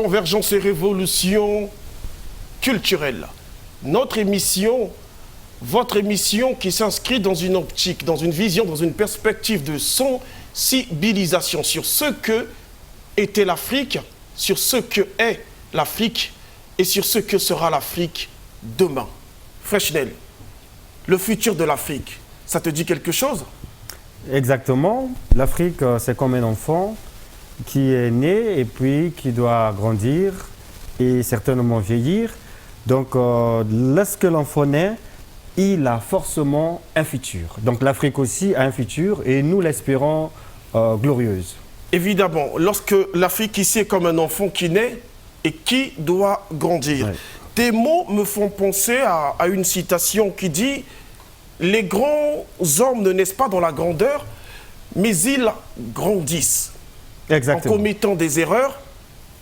Convergence et révolution culturelle. Notre émission, votre émission qui s'inscrit dans une optique, dans une vision, dans une perspective de sensibilisation sur ce que était l'Afrique, sur ce que est l'Afrique et sur ce que sera l'Afrique demain. Freshnel, le futur de l'Afrique, ça te dit quelque chose? Exactement. L'Afrique, c'est comme un enfant qui est né et puis qui doit grandir et certainement vieillir. Donc, lorsque l'enfant naît, il a forcément un futur. Donc, l'Afrique aussi a un futur et nous l'espérons glorieuse. Évidemment, lorsque l'Afrique ici est comme un enfant qui naît et qui doit grandir. Ouais. Tes mots me font penser à une citation qui dit « Les grands hommes ne naissent pas dans la grandeur, mais ils grandissent. » Exactement. En commettant des erreurs,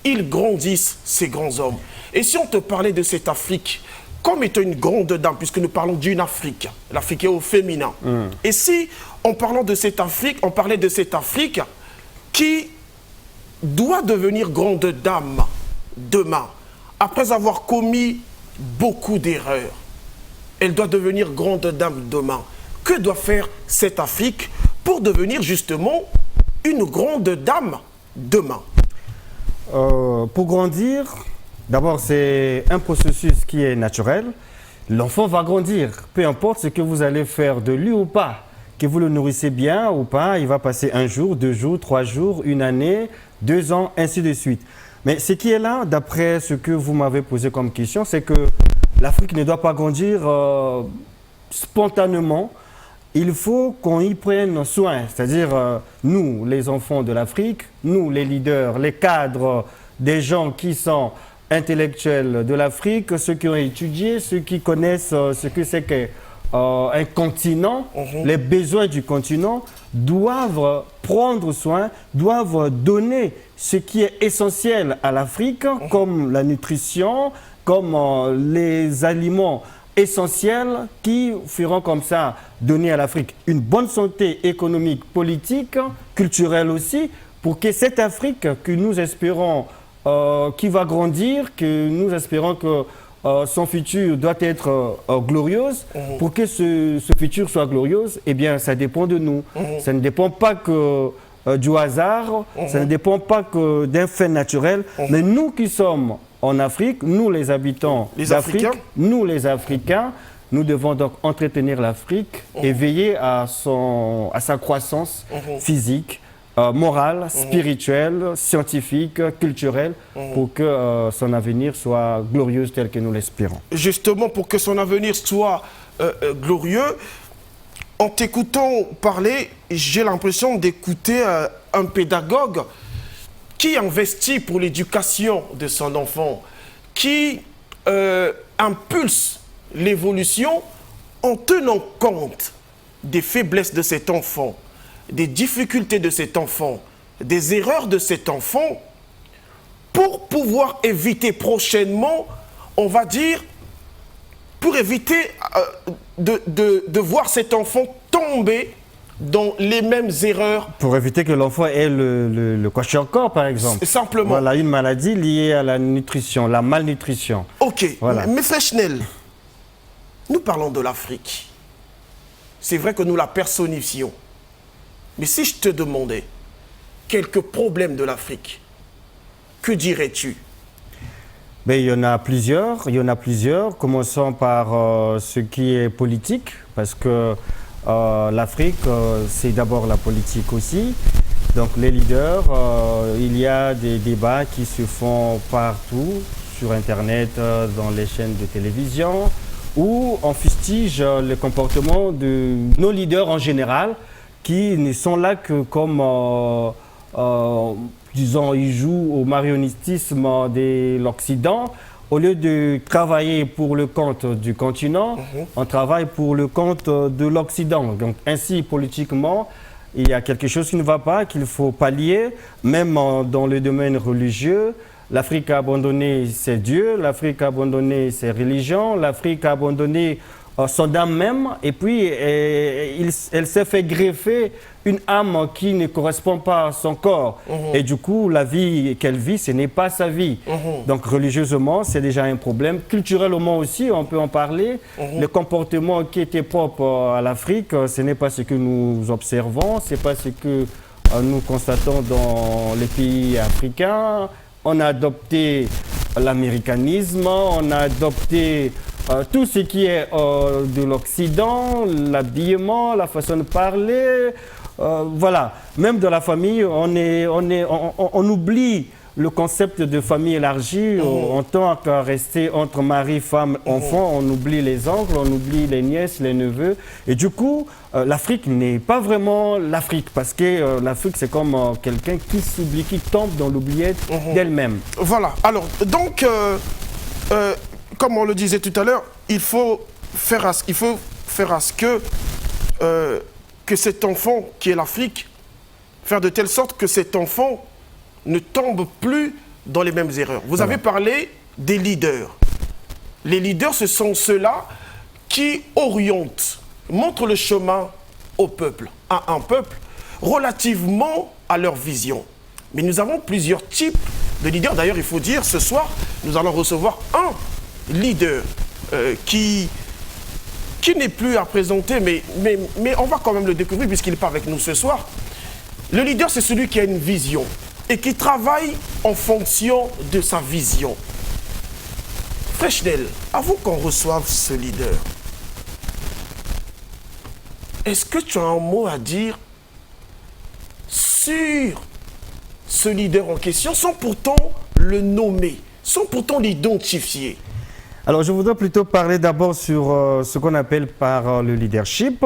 ils grandissent, ces grands hommes. Et si on te parlait de cette Afrique comme étant une grande dame, puisque nous parlons d'une Afrique, l'Afrique est au féminin. Et si, en parlant de cette Afrique, on parlait de cette Afrique qui doit devenir grande dame demain, après avoir commis beaucoup d'erreurs, elle doit devenir grande dame demain. Que doit faire cette Afrique pour devenir justement une grande dame demain? Pour grandir, d'abord c'est un processus qui est naturel. L'enfant va grandir, peu importe ce que vous allez faire de lui ou pas. Que vous le nourrissez bien ou pas, il va passer 1 jour, 2 jours, 3 jours, 1 année, 2 ans, ainsi de suite. Mais ce qui est là, d'après ce que vous m'avez posé comme question, c'est que l'Afrique ne doit pas grandir spontanément. Il faut qu'on y prenne soin, c'est-à-dire nous, les enfants de l'Afrique, nous, les leaders, les cadres, des gens qui sont intellectuels de l'Afrique, ceux qui ont étudié, ceux qui connaissent ce que c'est qu'un continent, les besoins du continent, doivent prendre soin, doivent donner ce qui est essentiel à l'Afrique, comme la nutrition, comme les aliments essentiels qui feront comme ça donner à l'Afrique une bonne santé économique, politique, culturelle aussi, pour que cette Afrique que nous espérons qui va grandir, que nous espérons que son futur doit être glorieuse, pour que ce futur soit glorieuse, eh bien ça dépend de nous. Ça ne dépend pas que du hasard, ça ne dépend pas que d'un fait naturel, mais nous qui sommes en Afrique, nous les habitants d'Afrique, nous les Africains, nous devons donc entretenir l'Afrique et veiller à sa croissance physique, morale, spirituelle, scientifique, culturelle, pour que son avenir soit glorieux tel que nous l'espérons. Justement, pour que son avenir soit glorieux, en t'écoutant parler, j'ai l'impression d'écouter un pédagogue qui investit pour l'éducation de son enfant, qui impulse l'évolution en tenant compte des faiblesses de cet enfant, des difficultés de cet enfant, des erreurs de cet enfant, pour pouvoir éviter prochainement, on va dire, pour éviter de voir cet enfant tomber dans les mêmes erreurs. Pour éviter que l'enfant ait le kwashiorkor, par exemple. Simplement. Voilà, une maladie liée à la nutrition, la malnutrition. Ok, voilà. Mais Freshnel, nous parlons de l'Afrique. C'est vrai que nous la personnifions. Mais si je te demandais quelques problèmes de l'Afrique, que dirais-tu? Il y en a plusieurs. Commençons par ce qui est politique, parce que l'Afrique, c'est d'abord la politique aussi. Donc les leaders, il y a des débats qui se font partout, sur Internet, dans les chaînes de télévision, où on fustige le comportement de nos leaders en général, qui ne sont là que comme, disons, ils jouent au marionnistisme de l'Occident. Au lieu de travailler pour le compte du continent, on travaille pour le compte de l'Occident. Donc ainsi, politiquement, il y a quelque chose qui ne va pas, qu'il faut pallier, même dans le domaine religieux. L'Afrique a abandonné ses dieux, l'Afrique a abandonné ses religions, l'Afrique a abandonné son âme même, et puis elle s'est fait greffer une âme qui ne correspond pas à son corps. Et du coup, la vie qu'elle vit, ce n'est pas sa vie. Donc religieusement, c'est déjà un problème. Culturellement aussi, on peut en parler. Le comportement qui était propre à l'Afrique, ce n'est pas ce que nous observons, ce n'est pas ce que nous constatons dans les pays africains. On a adopté l'américanisme, on a adopté tout ce qui est de l'Occident, l'habillement, la façon de parler, voilà. Même dans la famille, on oublie le concept de famille élargie. En tant qu'à rester entre mari, femme, enfant, on oublie les oncles, on oublie les nièces, les neveux. Et du coup, l'Afrique n'est pas vraiment l'Afrique, parce que l'Afrique, c'est comme quelqu'un qui s'oublie, qui tombe dans l'oubliette d'elle-même. Voilà. Alors, donc, comme on le disait tout à l'heure, il faut faire à ce que cet enfant qui est l'Afrique, faire de telle sorte que cet enfant ne tombe plus dans les mêmes erreurs. Vous avez parlé des leaders. Les leaders, ce sont ceux-là qui orientent, montrent le chemin au peuple, à un peuple, relativement à leur vision. Mais nous avons plusieurs types de leaders. D'ailleurs, il faut dire, ce soir, nous allons recevoir un leader qui n'est plus à présenter, mais on va quand même le découvrir puisqu'il n'est pas avec nous ce soir. Le leader, c'est celui qui a une vision et qui travaille en fonction de sa vision. Freshnel, avant qu'on reçoive ce leader, est-ce que tu as un mot à dire sur ce leader en question, sans pourtant le nommer, sans pourtant l'identifier? Alors, je voudrais plutôt parler d'abord sur ce qu'on appelle par le leadership.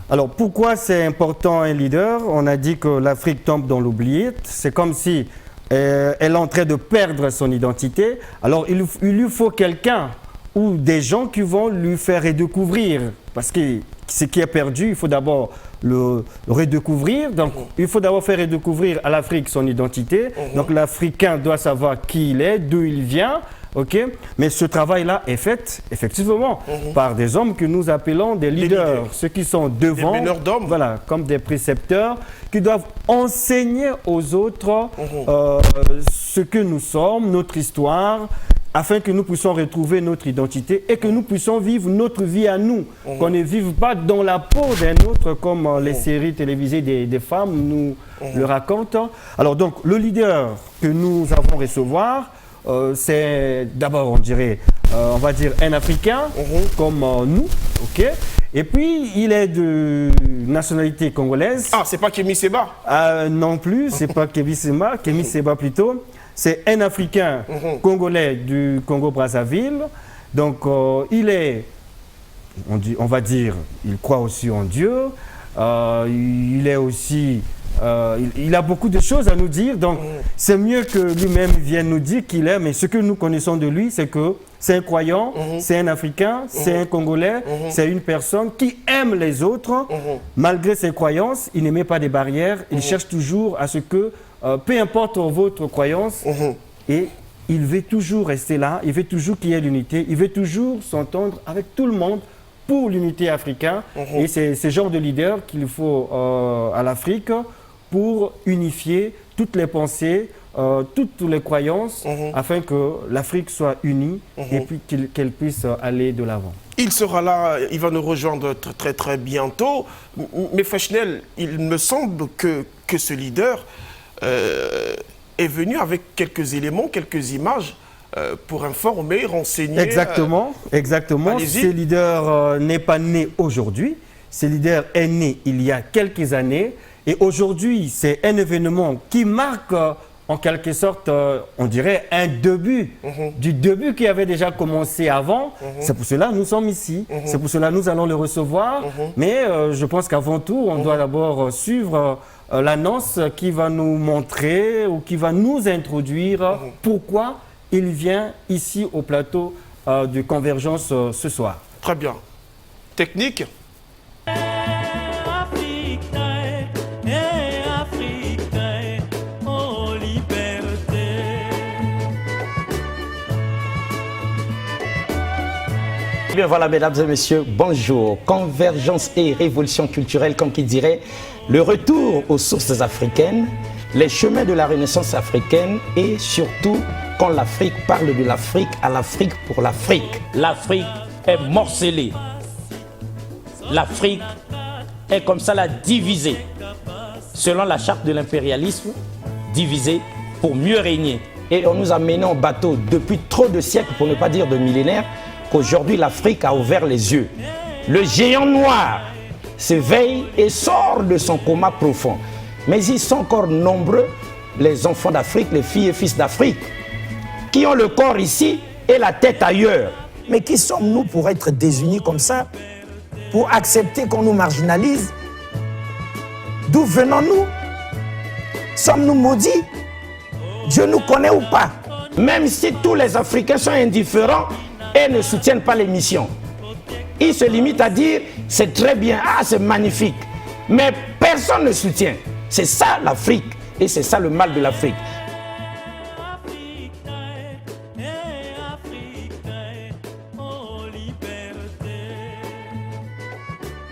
Alors, pourquoi c'est important un leader? On a dit que l'Afrique tombe dans l'oubliette. C'est comme si elle est en train de perdre son identité. Alors, il lui faut quelqu'un ou des gens qui vont lui faire redécouvrir. Parce que ce qui est perdu, il faut d'abord le redécouvrir. Donc, il faut d'abord faire redécouvrir à l'Afrique son identité. Donc, l'Africain doit savoir qui il est, d'où il vient. Okay? Mais ce travail-là est fait effectivement par des hommes que nous appelons des leaders, ceux qui sont devant, des meneurs d'hommes, voilà, comme des précepteurs, qui doivent enseigner aux autres ce que nous sommes, notre histoire, afin que nous puissions retrouver notre identité et que nous puissions vivre notre vie à nous, qu'on ne vive pas dans la peau d'un autre comme les séries télévisées des femmes nous le racontent. Alors donc, le leader que nous avons recevoir, c'est d'abord, on va dire un Africain comme nous, ok. Et puis il est de nationalité congolaise. Ah, c'est pas Kémy Séba? Non plus, c'est pas Kémy Séba, Kémy Séba plutôt. C'est un Africain congolais du Congo-Brazzaville. Donc il est, on va dire, il croit aussi en Dieu. Il est aussi il a beaucoup de choses à nous dire, donc c'est mieux que lui-même vienne nous dire qu'il est, mais ce que nous connaissons de lui, c'est que c'est un croyant, c'est un Africain, c'est un Congolais, c'est une personne qui aime les autres, malgré ses croyances, il ne met pas de barrières, il cherche toujours à ce que, peu importe votre croyance, et il veut toujours rester là, il veut toujours qu'il y ait l'unité, il veut toujours s'entendre avec tout le monde, pour l'unité africaine, et c'est ce genre de leader qu'il faut à l'Afrique pour unifier toutes les pensées, toutes les croyances, afin que l'Afrique soit unie et puis qu'elle puisse aller de l'avant. Il sera là, il va nous rejoindre très très bientôt. Mais Freshnel, il me semble que ce leader est venu avec quelques éléments, quelques images pour informer, renseigner. Exactement, exactement. Ce leader n'est pas né aujourd'hui. Ce leader est né il y a quelques années. Et aujourd'hui, c'est un événement qui marque en quelque sorte, on dirait, un début du début qui avait déjà commencé avant. C'est pour cela que nous sommes ici. C'est pour cela que nous allons le recevoir. Mais je pense qu'avant tout, on doit d'abord suivre l'annonce qui va nous montrer ou qui va nous introduire pourquoi il vient ici au plateau de Convergence ce soir. Très bien. Technique. bien voilà, mesdames et messieurs, bonjour. Convergence et révolution culturelle, comme qui dirait, le retour aux sources africaines, les chemins de la Renaissance africaine et surtout quand l'Afrique parle de l'Afrique, à l'Afrique pour l'Afrique. L'Afrique est morcelée. L'Afrique est comme ça la divisée. Selon la charte de l'impérialisme, divisée pour mieux régner. Et on nous a menés en bateau depuis trop de siècles, pour ne pas dire de millénaires, qu'aujourd'hui l'Afrique a ouvert les yeux. Le géant noir s'éveille et sort de son coma profond. Mais ils sont encore nombreux, les enfants d'Afrique, les filles et fils d'Afrique, qui ont le corps ici et la tête ailleurs. Mais qui sommes-nous pour être désunis comme ça, pour accepter qu'on nous marginalise? D'où venons-nous? Sommes-nous maudits? Dieu nous connaît ou pas? Même si tous les Africains sont indifférents et ne soutiennent pas les missions, ils se limitent à dire c'est très bien, ah c'est magnifique. Mais personne ne soutient. C'est ça l'Afrique et c'est ça le mal de l'Afrique.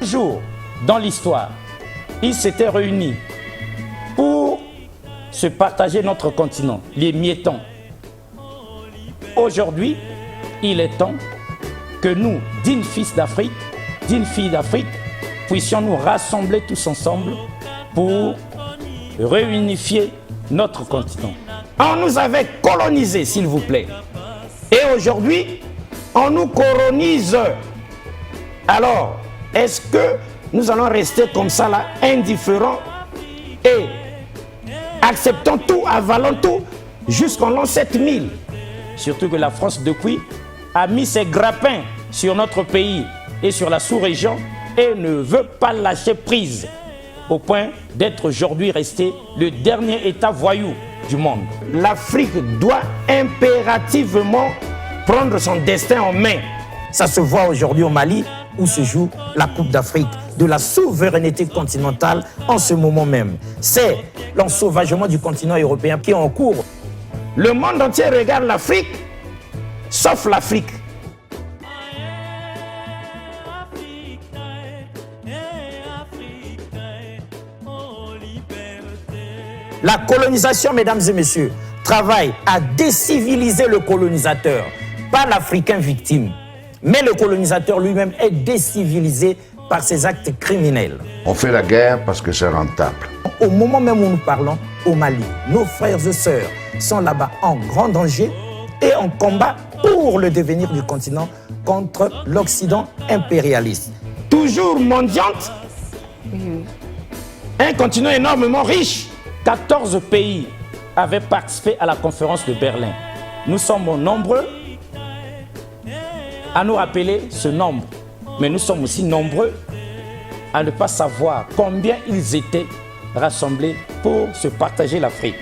Un jour, dans l'histoire, ils s'étaient réunis pour se partager notre continent, les miettons. Aujourd'hui, il est temps que nous, dignes fils d'Afrique, dignes filles d'Afrique, puissions nous rassembler tous ensemble pour réunifier notre continent. On nous avait colonisés, s'il vous plaît. Et aujourd'hui, on nous colonise. Alors, est-ce que nous allons rester comme ça, là, indifférents et acceptons tout, avalons tout, jusqu'en l'an 7000. Surtout que la France, depuis, a mis ses grappins sur notre pays et sur la sous-région et ne veut pas lâcher prise, au point d'être aujourd'hui resté le dernier État voyou du monde. L'Afrique doit impérativement prendre son destin en main. Ça se voit aujourd'hui au Mali, où se joue la Coupe d'Afrique de la souveraineté continentale en ce moment même. C'est l'ensauvagement du continent européen qui est en cours. Le monde entier regarde l'Afrique, sauf l'Afrique. La colonisation, mesdames et messieurs, travaille à déciviliser le colonisateur, pas l'Africain victime. Mais le colonisateur lui-même est décivilisé par ses actes criminels. On fait la guerre parce que c'est rentable. Au moment même où nous parlons, au Mali, nos frères et sœurs sont là-bas en grand danger et en combat pour le devenir du continent contre l'Occident impérialiste. Toujours mendiante, un continent énormément riche. 14 pays avaient participé à la conférence de Berlin. Nous sommes nombreux à nous rappeler ce nombre, mais nous sommes aussi nombreux à ne pas savoir combien ils étaient rassemblés pour se partager l'Afrique.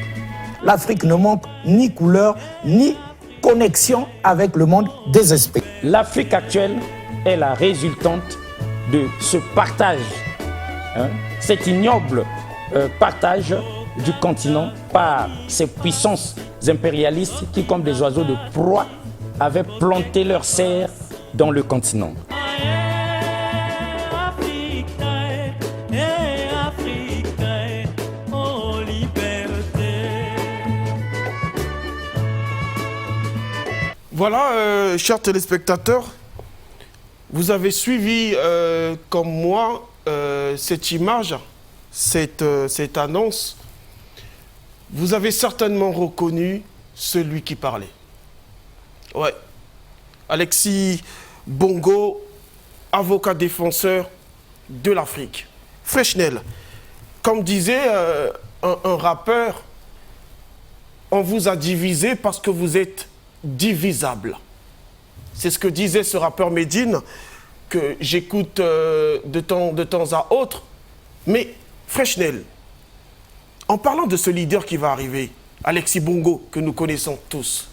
L'Afrique ne manque ni couleur, ni connexion avec le monde des esprits. L'Afrique actuelle est la résultante de ce partage, cet ignoble partage du continent par ces puissances impérialistes qui, comme des oiseaux de proie, avaient planté leurs serres dans le continent. Voilà, chers téléspectateurs, vous avez suivi comme moi cette image, cette annonce. Vous avez certainement reconnu celui qui parlait. Ouais. Alexis Bongo, avocat défenseur de l'Afrique. Freshnel, comme disait un rappeur, on vous a divisé parce que vous êtes divisable. C'est ce que disait ce rappeur Médine, que j'écoute de temps à autre. Mais Freshnel, en parlant de ce leader qui va arriver, Alexis Bongo, que nous connaissons tous,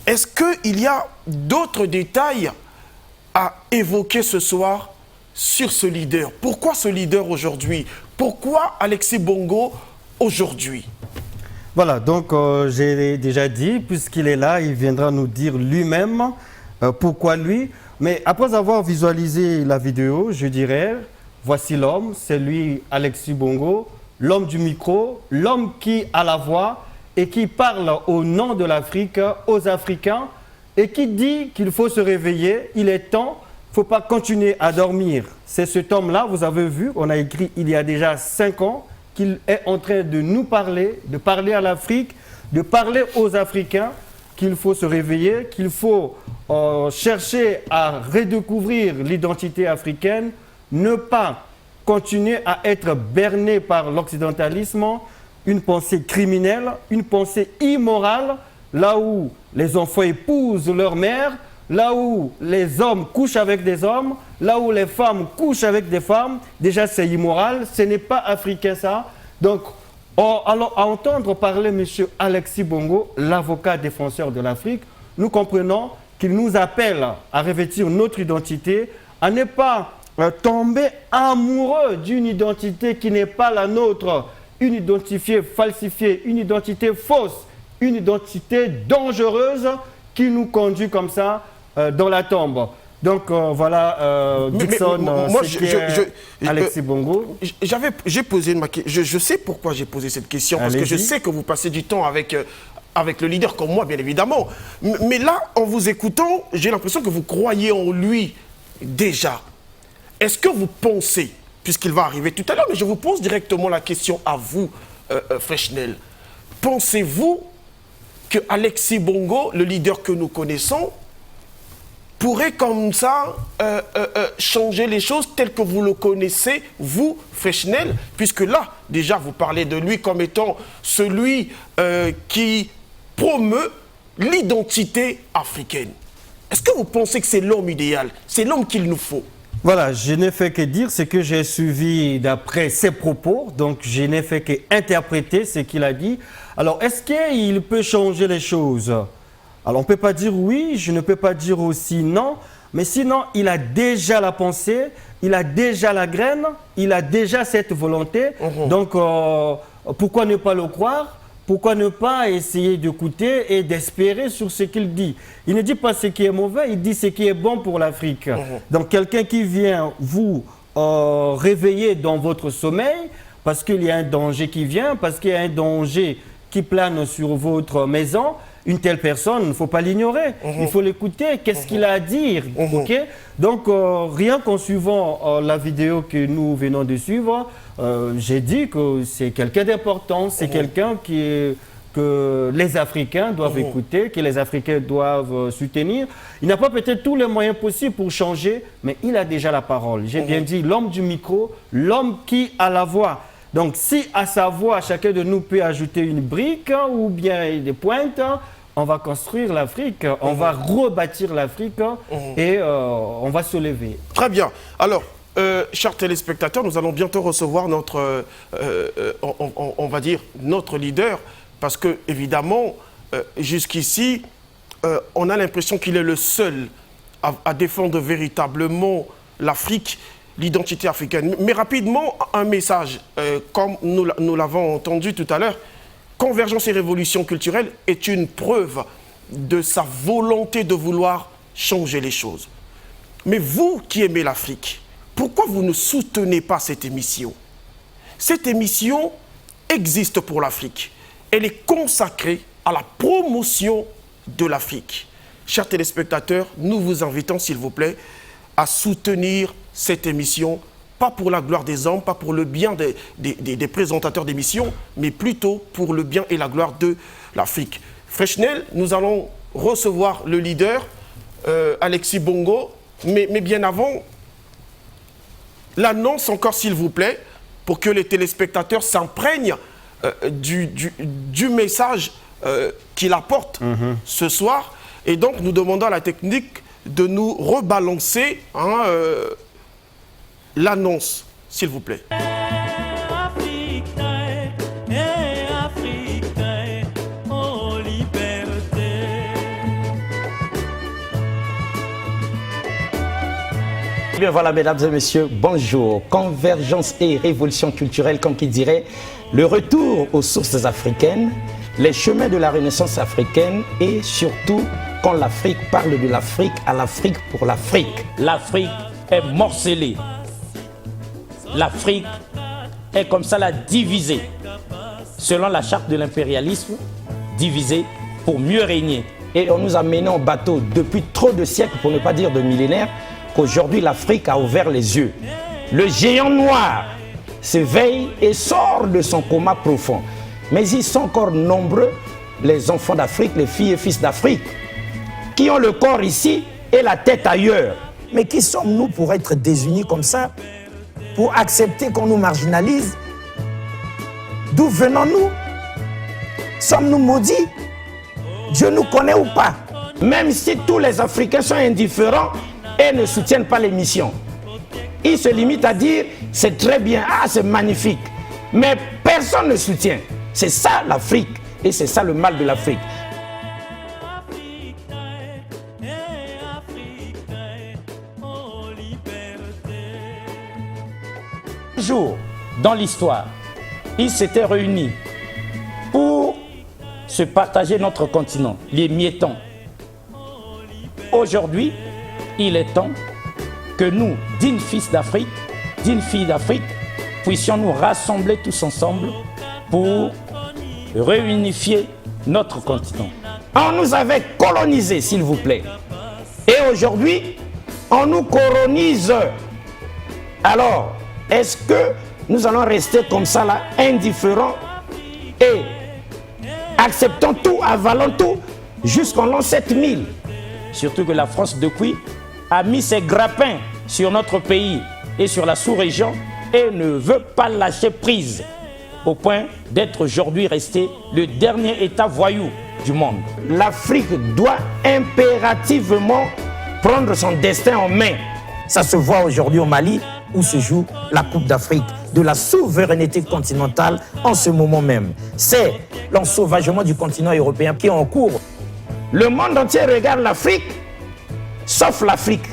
est-ce qu'il y a d'autres détails à évoquer ce soir sur ce leader? Pourquoi ce leader aujourd'hui? Pourquoi Alexis Bongo aujourd'hui? Voilà, donc j'ai déjà dit, puisqu'il est là, il viendra nous dire lui-même pourquoi lui. Mais après avoir visualisé la vidéo, je dirais, voici l'homme, c'est lui, Alexis Bongo, l'homme du micro, l'homme qui a la voix et qui parle au nom de l'Afrique, aux Africains, et qui dit qu'il faut se réveiller, il est temps, il ne faut pas continuer à dormir. C'est cet homme-là, vous avez vu, on a écrit il y a déjà 5 ans, qu'il est en train de nous parler, de parler à l'Afrique, de parler aux Africains, qu'il faut se réveiller, qu'il faut chercher à redécouvrir l'identité africaine, ne pas continuer à être berné par l'occidentalisme, une pensée criminelle, une pensée immorale, là où les enfants épousent leur mère, là où les hommes couchent avec des hommes, là où les femmes couchent avec des femmes. Déjà, c'est immoral, ce n'est pas africain ça. Donc, alors, à entendre parler M. Alexis Bongo, l'avocat défenseur de l'Afrique, nous comprenons qu'il nous appelle à revêtir notre identité, à ne pas tomber amoureux d'une identité qui n'est pas la nôtre, une identité falsifiée, une identité fausse, une identité dangereuse qui nous conduit comme ça dans la tombe. Donc voilà, Dixon, Alexis Bongo. J'ai posé une question. Je sais pourquoi j'ai posé cette question, parce que je sais que vous passez du temps avec le leader comme moi, bien évidemment. Mais là, en vous écoutant, j'ai l'impression que vous croyez en lui déjà. Est-ce que vous pensez, puisqu'il va arriver tout à l'heure, mais je vous pose directement la question à vous, Freshnel, pensez-vous que Alexis Bongo, le leader que nous connaissons, pourrait comme ça changer les choses telles que vous le connaissez, vous, Freshnel, puisque là, déjà, vous parlez de lui comme étant celui qui promeut l'identité africaine. Est-ce que vous pensez que c'est l'homme idéal? C'est l'homme qu'il nous faut? Voilà, je n'ai fait que dire ce que j'ai suivi d'après ses propos, donc je n'ai fait qu'interpréter ce qu'il a dit. Alors, est-ce qu'il peut changer les choses? Alors, on ne peut pas dire oui, je ne peux pas dire aussi non, mais sinon, il a déjà la pensée, il a déjà la graine, il a déjà cette volonté. Donc, pourquoi ne pas le croire? Pourquoi ne pas essayer d'écouter et d'espérer sur ce qu'il dit? Il ne dit pas ce qui est mauvais, il dit ce qui est bon pour l'Afrique. Donc, quelqu'un qui vient vous réveiller dans votre sommeil, parce qu'il y a un danger qui vient, parce qu'il y a un danger qui plane sur votre maison, une telle personne, il ne faut pas l'ignorer. Il faut l'écouter. Qu'est-ce qu'il a à dire? Okay? Donc, rien qu'en suivant la vidéo que nous venons de suivre, j'ai dit que c'est quelqu'un d'important. C'est quelqu'un que les Africains doivent écouter, que les Africains doivent soutenir. Il n'a pas peut-être tous les moyens possibles pour changer, mais il a déjà la parole. J'ai bien dit l'homme du micro, l'homme qui a la voix. Donc, si à sa voix, chacun de nous peut ajouter une brique ou bien des pointes, on va construire l'Afrique, on va rebâtir l'Afrique et on va se lever. Très bien. Alors, chers téléspectateurs, nous allons bientôt recevoir notre, on va dire, notre leader, parce que, évidemment, jusqu'ici, on a l'impression qu'il est le seul à défendre véritablement l'Afrique, l'identité africaine. Mais rapidement, un message, comme nous l'avons entendu tout à l'heure, Convergence et Révolution culturelle est une preuve de sa volonté de vouloir changer les choses. Mais vous qui aimez l'Afrique, pourquoi vous ne soutenez pas cette émission? Cette émission existe pour l'Afrique. Elle est consacrée à la promotion de l'Afrique. Chers téléspectateurs, nous vous invitons, s'il vous plaît, à soutenir cette émission, pas pour la gloire des hommes, pas pour le bien des présentateurs d'émissions, mais plutôt pour le bien et la gloire de l'Afrique. Freshnel, nous allons recevoir le leader, Alexis Bongo, mais bien avant, l'annonce encore, s'il vous plaît, pour que les téléspectateurs s'imprègnent du message qu'il apporte ce soir. Et donc, nous demandons à la technique de nous rebalancer l'annonce, s'il vous plaît. Bien voilà, mesdames et messieurs, bonjour. Convergence et révolution culturelle, comme qui dirait, le retour aux sources africaines. les chemins de la Renaissance africaine et surtout quand l'Afrique parle de l'Afrique à l'Afrique pour l'Afrique. L'Afrique est morcelée. L'Afrique est comme ça la divisée. Selon la charte de l'impérialisme, divisée pour mieux régner. Et on nous a menés en bateau depuis trop de siècles, pour ne pas dire de millénaires, qu'aujourd'hui l'Afrique a ouvert les yeux. Le géant noir s'éveille et sort de son coma profond. Mais ils sont encore nombreux, les enfants d'Afrique, les filles et fils d'Afrique, qui ont le corps ici et la tête ailleurs. Mais qui sommes-nous pour être désunis comme ça? Pour accepter qu'on nous marginalise? D'où venons-nous? Sommes-nous maudits? Dieu nous connaît ou pas? Même si tous les Africains sont indifférents et ne soutiennent pas les missions. Ils se limitent à dire c'est très bien, ah c'est magnifique. Mais personne ne soutient. C'est ça l'Afrique et c'est ça le mal de l'Afrique. Un jour, dans l'histoire, ils s'étaient réunis pour se partager notre continent, les miettons. Aujourd'hui, il est temps que nous, dignes fils d'Afrique, dignes filles d'Afrique, puissions nous rassembler tous ensemble pour réunifier notre continent. On nous avait colonisés, s'il vous plaît. Et aujourd'hui, on nous colonise. Alors, est-ce que nous allons rester comme ça là, indifférents et acceptons tout, avalons tout, jusqu'en l'an 7000? Surtout que la France, depuis, a mis ses grappins sur notre pays et sur la sous-région et ne veut pas lâcher prise, au point d'être aujourd'hui resté le dernier État voyou du monde. L'Afrique doit impérativement prendre son destin en main. Ça se voit aujourd'hui au Mali, où se joue la Coupe d'Afrique de la souveraineté continentale en ce moment même. C'est l'ensauvagement du continent européen qui est en cours. Le monde entier regarde l'Afrique, sauf l'Afrique.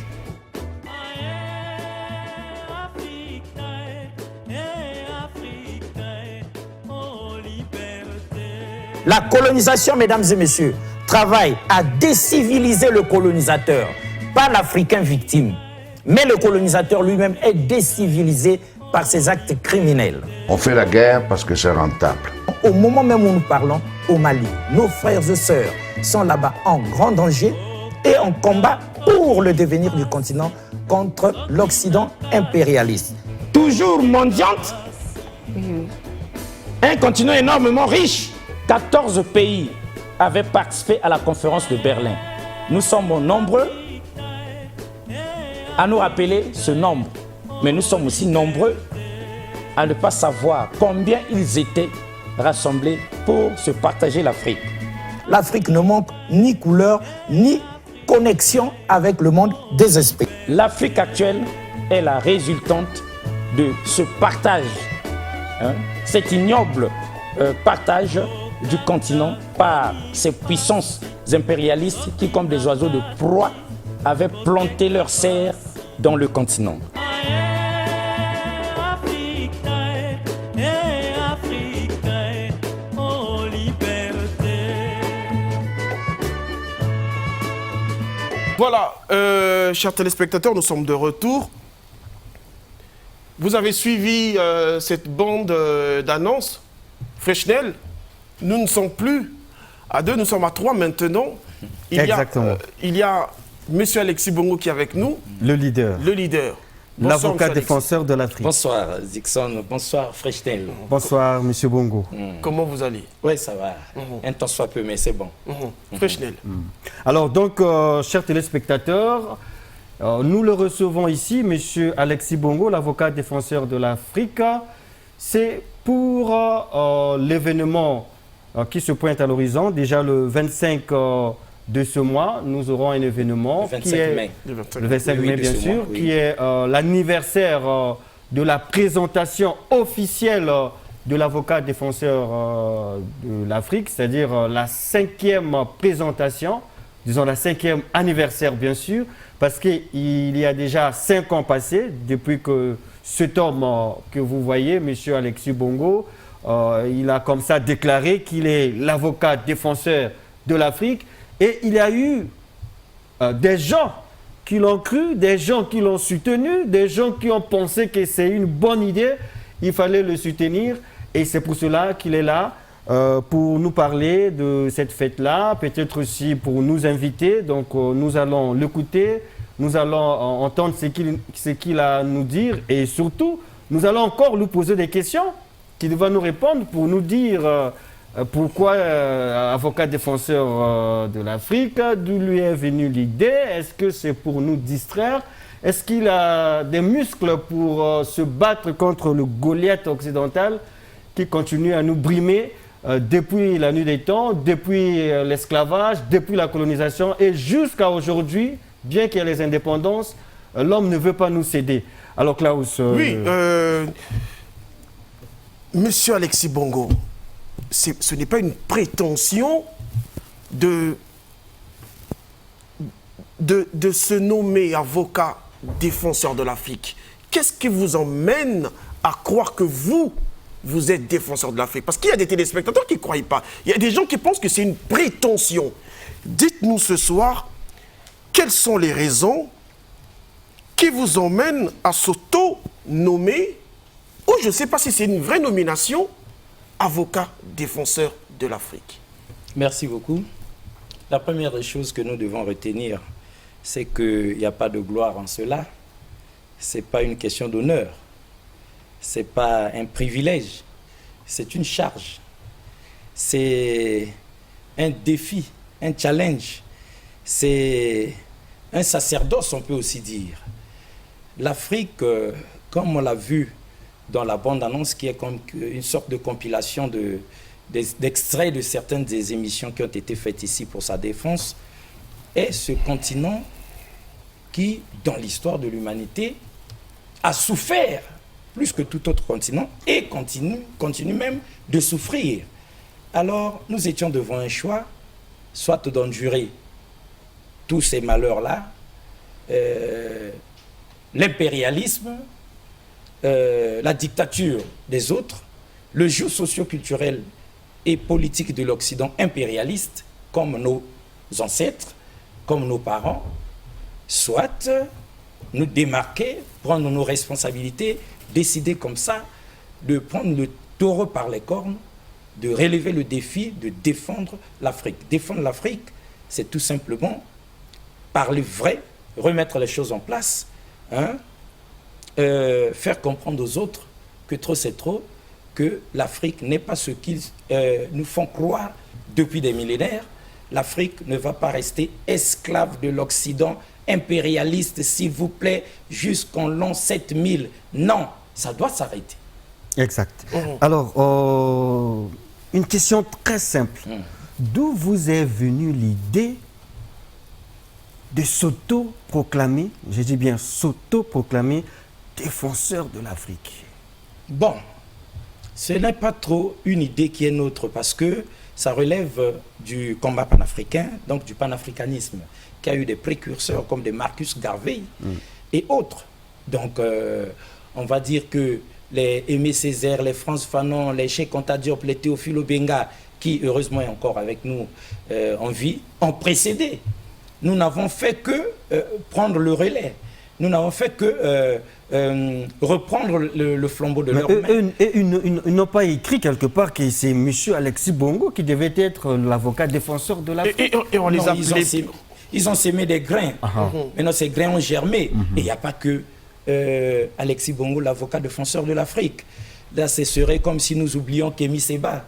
La colonisation, mesdames et messieurs, travaille à déciviliser le colonisateur, pas l'Africain victime. Mais le colonisateur lui-même est décivilisé par ses actes criminels. On fait la guerre parce que c'est rentable. Au moment même où nous parlons, au Mali, nos frères et sœurs sont là-bas en grand danger et en combat pour le devenir du continent contre l'Occident impérialiste. Toujours mendiante, un continent énormément riche. 14 pays avaient participé à la conférence de Berlin. Nous sommes nombreux à nous rappeler ce nombre, mais nous sommes aussi nombreux à ne pas savoir combien ils étaient rassemblés pour se partager l'Afrique. L'Afrique ne manque ni couleur, ni connexion avec le monde des esprits. L'Afrique actuelle est la résultante de ce partage, cet ignoble partage du continent par ces puissances impérialistes qui, comme des oiseaux de proie, avaient planté leurs serres dans le continent. Voilà, chers téléspectateurs, nous sommes de retour. Vous avez suivi cette bande d'annonces. Freshnel, nous ne sommes plus à 2, nous sommes à 3 maintenant. Exactement. Il y a M. Alexis Bongo qui est avec nous. Le leader. Le leader. L'avocat défenseur de l'Afrique. Bonsoir Dixon, bonsoir Freshnel. Bonsoir M. Bongo. Comment vous allez? Oui, ça va. Un temps soit peu, mais c'est bon. Freshnel. Alors donc, chers téléspectateurs, nous le recevons ici, M. Alexis Bongo, l'avocat défenseur de l'Afrique. C'est pour l'événement qui se pointe à l'horizon. Déjà le 25 de ce mois, nous aurons un événement Le 25 qui est mai. le 25 mai, bien sûr, qui est l'anniversaire de la présentation officielle de l'avocat défenseur de l'Afrique, c'est-à-dire la 5e présentation, disons la 5e anniversaire, bien sûr, parce qu'il y a déjà 5 ans passés depuis que cet homme que vous voyez, M. Alexis Bongo, il a comme ça déclaré qu'il est l'avocat défenseur de l'Afrique. Et il y a eu des gens qui l'ont cru, des gens qui l'ont soutenu, des gens qui ont pensé que c'est une bonne idée. Il fallait le soutenir et c'est pour cela qu'il est là pour nous parler de cette fête-là, peut-être aussi pour nous inviter. Donc nous allons l'écouter, nous allons entendre ce qu'il a à nous dire et surtout, nous allons encore lui poser des questions qu'il va nous répondre pour nous dire pourquoi avocat défenseur de l'Afrique, d'où lui est venue l'idée, est-ce que c'est pour nous distraire, est-ce qu'il a des muscles pour se battre contre le Goliath occidental qui continue à nous brimer depuis la nuit des temps, depuis l'esclavage, depuis la colonisation et jusqu'à aujourd'hui, bien qu'il y ait les indépendances, l'homme ne veut pas nous céder. Alors Klaus... Oui, Monsieur Alexis Bongo, ce n'est pas une prétention de se nommer avocat défenseur de l'Afrique. Qu'est-ce qui vous emmène à croire que vous êtes défenseur de l'Afrique? Parce qu'il y a des téléspectateurs qui ne croient pas. Il y a des gens qui pensent que c'est une prétention. Dites-nous ce soir, quelles sont les raisons qui vous emmènent à s'auto-nommer, ou je ne sais pas si c'est une vraie nomination, avocat défenseur de l'Afrique? Merci beaucoup. La première des choses que nous devons retenir, c'est qu'il n'y a pas de gloire en cela. Ce n'est pas une question d'honneur. Ce n'est pas un privilège. C'est une charge. C'est un défi, un challenge. C'est un sacerdoce, on peut aussi dire. L'Afrique, comme on l'a vu dans la bande-annonce, qui est comme une sorte de compilation d'extraits de certaines des émissions qui ont été faites ici pour sa défense, est ce continent qui, dans l'histoire de l'humanité, a souffert plus que tout autre continent et continue même de souffrir. Alors, nous étions devant un choix, soit d'endurer tous ces malheurs-là, l'impérialisme, la dictature des autres, le joug socio-culturel et politique de l'Occident impérialiste, comme nos ancêtres, comme nos parents, soit nous démarquer, prendre nos responsabilités, décider comme ça de prendre le taureau par les cornes, de relever le défi de défendre l'Afrique. Défendre l'Afrique, c'est tout simplement parler vrai, remettre les choses en place, hein, faire comprendre aux autres que trop c'est trop, que l'Afrique n'est pas ce qu'ils nous font croire depuis des millénaires. L'Afrique ne va pas rester esclave de l'Occident impérialiste, s'il vous plaît, jusqu'en l'an 7000. Non, ça doit s'arrêter. Exact. Alors, une question très simple. D'où vous est venue l'idée de s'auto-proclamer, je dis bien s'auto-proclamer, défenseur de l'Afrique? Bon, ce n'est pas trop une idée qui est nôtre parce que ça relève du combat panafricain, donc du panafricanisme, qui a eu des précurseurs comme des Marcus Garvey et autres. Donc, on va dire que les Aimé Césaire, les Frantz Fanon, les Cheikh Anta Diop, les Théophile Obenga, qui heureusement est encore avec nous en vie, ont précédé. Nous n'avons fait que prendre le relais. Nous n'avons fait que reprendre le flambeau de leur main. Ils n'ont pas écrit quelque part que c'est M. Alexis Bongo qui devait être l'avocat défenseur de l'Afrique. Et on les a ils ont semé des grains. Maintenant, ces grains ont germé. Et il n'y a pas que Alexis Bongo, l'avocat défenseur de l'Afrique. Là, ce serait comme si nous oublions Kémy Séba,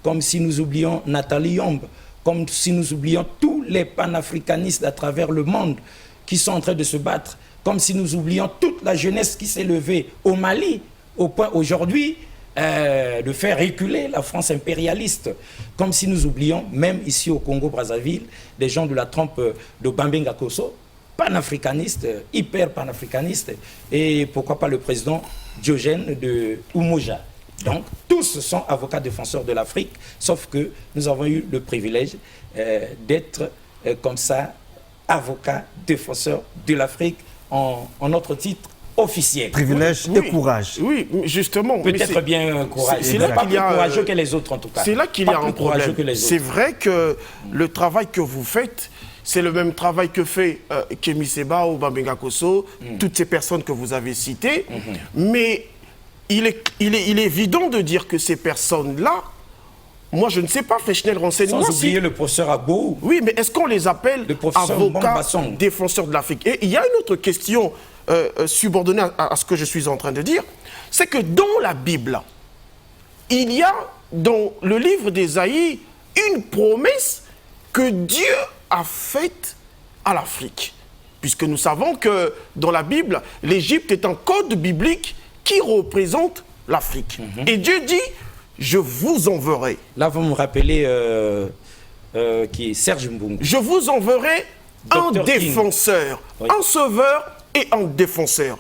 comme si nous oublions Nathalie Yombe, comme si nous oublions tous les panafricanistes à travers le monde qui sont en train de se battre, comme si nous oublions toute la jeunesse qui s'est levée au Mali, au point aujourd'hui de faire reculer la France impérialiste, comme si nous oublions, même ici au Congo-Brazzaville, des gens de la trempe de Bambenga Kosso, panafricanistes, hyper panafricanistes, et pourquoi pas le président Diogène de Umoja. Donc, tous sont avocats défenseurs de l'Afrique, sauf que nous avons eu le privilège d'être comme ça, avocats défenseurs de l'Afrique en notre titre officiel. Privilège et courage. Oui, justement. Peut-être bien courage. C'est là pas qu'il y a plus courageux que les autres en tout cas. C'est là qu'il y a un problème. C'est autres. vrai que le travail que vous faites, c'est le même travail que fait Kémy Séba ou Bambenga Kosso, toutes ces personnes que vous avez citées. Mais il est évident de dire que ces personnes-là, moi je ne sais pas, Feshnel, renseigne-moi. Sans oublier le professeur Abou. Oui, mais est-ce qu'on les appelle avocats défenseurs de l'Afrique? Et il y a une autre question subordonnée à ce que je suis en train de dire, c'est que dans la Bible, il y a dans le livre d'Ésaïe une promesse que Dieu a faite à l'Afrique. Puisque nous savons que dans la Bible, l'Égypte est un code biblique qui représente l'Afrique. Et Dieu dit, je vous enverrai. Là, vous me rappelez qui est Serge Mbungu. Je vous enverrai un défenseur, un sauveur et un défenseur.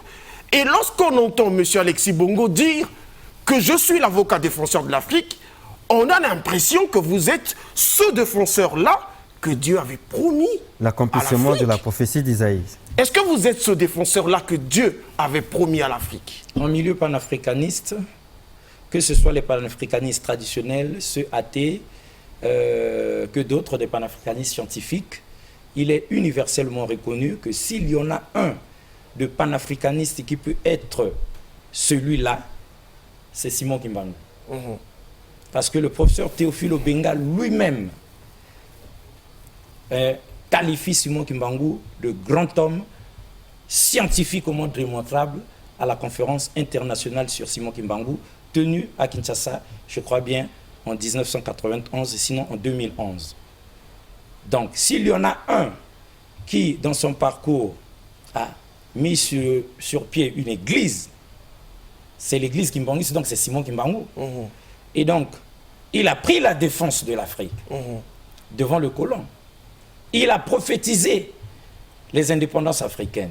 Et lorsqu'on entend M. Alexis Bongo dire que je suis l'avocat défenseur de l'Afrique, on a l'impression que vous êtes ce défenseur-là que Dieu avait promis. L'accomplissement de la prophétie d'Isaïe. Est-ce que vous êtes ce défenseur-là que Dieu avait promis à l'Afrique? En milieu panafricaniste, que ce soit les panafricanistes traditionnels, ceux athées, que d'autres des panafricanistes scientifiques, il est universellement reconnu que s'il y en a un de panafricaniste qui peut être celui-là, c'est Simon Kimbangu. Parce que le professeur Théophile Obenga lui-même qualifie Simon Kimbangu de grand homme scientifiquement démontrable à la conférence internationale sur Simon Kimbangu tenue à Kinshasa, je crois bien, en 1991, sinon en 2011. Donc, s'il y en a un qui, dans son parcours, a mis sur pied une église, c'est l'église Kimbangu, donc c'est Simon Kimbangu. Et donc, il a pris la défense de l'Afrique devant le colon. Il a prophétisé les indépendances africaines.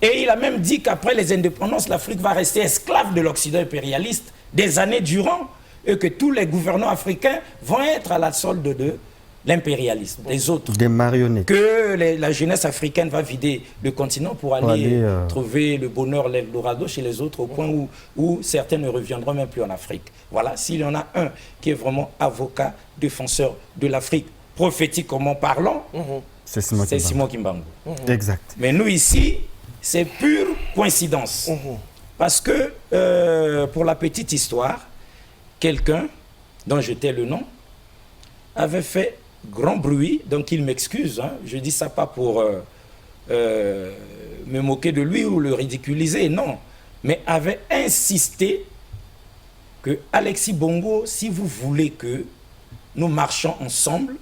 Et il a même dit qu'après les indépendances, l'Afrique va rester esclave de l'Occident impérialiste des années durant et que tous les gouvernants africains vont être à la solde de l'impérialisme, des autres. Des marionnettes. Que la jeunesse africaine va vider le continent pour aller trouver le bonheur, l'Eldorado chez les autres au point où certains ne reviendront même plus en Afrique. Voilà, s'il y en a un qui est vraiment avocat, défenseur de l'Afrique, prophétiquement parlant, c'est Simon Kimbangu. Exact. Mais nous ici, c'est pure coïncidence. Parce que, pour la petite histoire, quelqu'un, dont je tais le nom, avait fait grand bruit, donc il m'excuse, hein, je dis ça pas pour me moquer de lui ou le ridiculiser, non, mais avait insisté que Alexis Bongo, si vous voulez que nous marchions ensemble,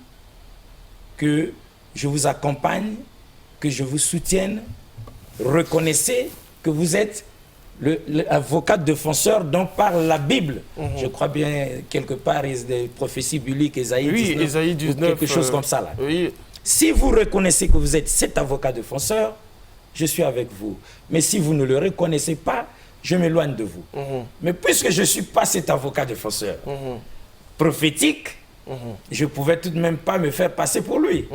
que je vous accompagne, que je vous soutienne, reconnaissez que vous êtes l'avocat défenseur dont parle la Bible. Je crois bien, quelque part, il y a des prophéties bibliques, Ésaïe 19, Ésaïe 19 quelque chose comme ça. Là. Oui. Si vous reconnaissez que vous êtes cet avocat défenseur, je suis avec vous. Mais si vous ne le reconnaissez pas, je m'éloigne de vous. Mais puisque je ne suis pas cet avocat défenseur prophétique, je ne pouvais tout de même pas me faire passer pour lui.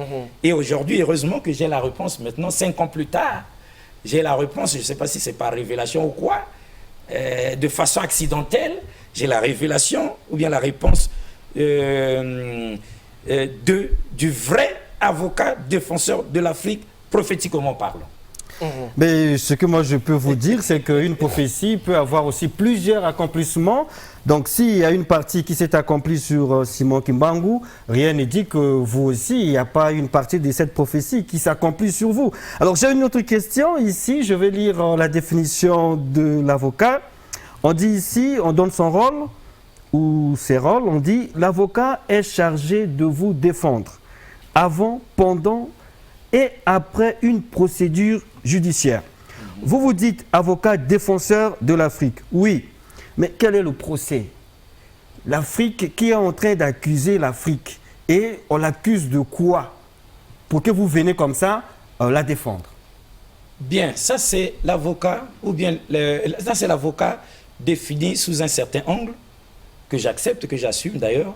Et aujourd'hui, heureusement que j'ai la réponse maintenant, 5 ans plus tard, j'ai la réponse, je ne sais pas si c'est par révélation ou quoi, de façon accidentelle, j'ai la révélation ou bien la réponse du vrai avocat défenseur de l'Afrique, prophétiquement parlant. Mais ce que moi je peux vous dire, c'est qu'une prophétie peut avoir aussi plusieurs accomplissements. Donc s'il y a une partie qui s'est accomplie sur Simon Kimbangu, rien ne dit que vous aussi, il n'y a pas une partie de cette prophétie qui s'accomplit sur vous. Alors j'ai une autre question ici, je vais lire la définition de l'avocat. On dit ici, on donne son rôle ou ses rôles, on dit l'avocat est chargé de vous défendre avant, pendant et après une procédure judiciaire. Vous vous dites avocat défenseur de l'Afrique. Oui, mais quel est le procès? L'Afrique qui est en train d'accuser l'Afrique. Et on l'accuse de quoi? Pour que vous venez comme ça la défendre. Bien, ça c'est l'avocat, ou bien ça c'est l'avocat défini sous un certain angle, que j'accepte, que j'assume d'ailleurs.